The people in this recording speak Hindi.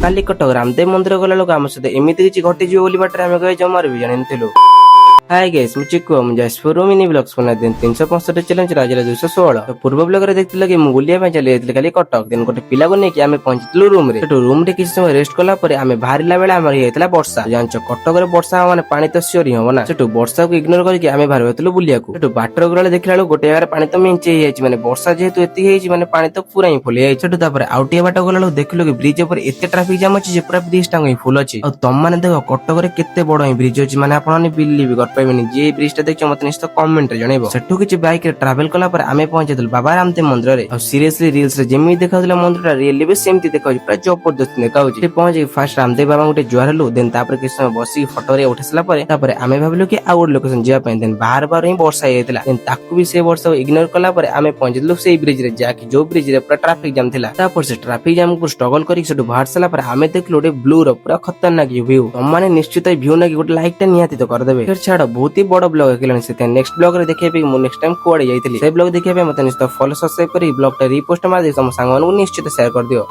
काली कटक रामदेव मंदिर गला लोक आम सहित एमती किसी घटी बोली बाटे आम कहे जमार भी जानी। हाय गाइस मु चिकु मु जाजपुर मिनी ब्लॉग्स बना दिन 365 चैलेंज राजर 216 तो पूर्व ब्लॉग रे देखथिल कि मु बुलिया पे चली जाइतिल काली कटक दिन गोटे पिला को नेकी आमे पहुंचतिलु रूम रे किसी समय रेस्ट कला परे आमे बाहरिला बेला हमर हेतला वर्षा जानचो कटक रे वर्षा माने पानी तो सियोरी हो ना सेटु वर्षा को इग्नोर करके आमे बाहर हेतलु बुलिया को सेटु बाटर गला देखला लो गोटे जगह पानी तो मिंचे हेछि माने वर्षा जेहेतु एति हेछि माने पानी तो पूरा ही फुल हेछि सेटु तापर आउटिया बाट गला लो देखलो कि ब्रिज ऊपर एते ट्रैफिक जाम अछि जे पूरा ब्रिज टांग ही फुल अछि और तम माने देखो कटक रे केते बडो ही ब्रिज अछि माने आपन बिलीव कर पाइबेनी जे ब्रिज देखिए मत निश्चित कमेंट रे जणेबो सेठु किछि बाइक रे ट्रैवल कला पर आमे पहुंचेतल बाबा रामदेव मंदिर रे और सीरियसली रील्स रे जेमी देखाउतला मंदिर ता रियली भी सेमती देखाउ पूरा जबरदस्त देखाउछि पहुंचे फास्ट रामदेव बाबा गुटे जुआर हेलु देन तापर किछ समय बसी फोटो रे उठेसला पर तापर आमे भाबिलु कि आउट लोकेशन जिया पे देन बाहर बाहर ही वर्षा हेतला देन ताकू भी से वर्षा इग्नोर कला पर आमे पहुंचेतलु सेई ब्रिज रे जाकी जो ब्रिज रे पूरा ट्रैफिक जाम थिला तापर से ट्रैफिक जाम को स्ट्रगल करी सेटु बाहर सला पर आमे देखलु ओटे ब्लू रो पूरा खतरनाक व्यू त माने निश्चित व्यू ना कि गोटे लाइक टा नियाती तो कर देबे फिर छाड़ बहुत ही बड़ ब्लॉग केलनि से नेक्स्ट ब्लॉग रे देखिए पे मु नेक्स्ट टाइम कोआडे जाइतिली से ब्लॉग देखिए पे मते निश्चित फॉलो सब्सक्राइब करी ब्लॉग टा रीपोस्ट मार दे सम संग मानू निश्चित शेयर कर दियो।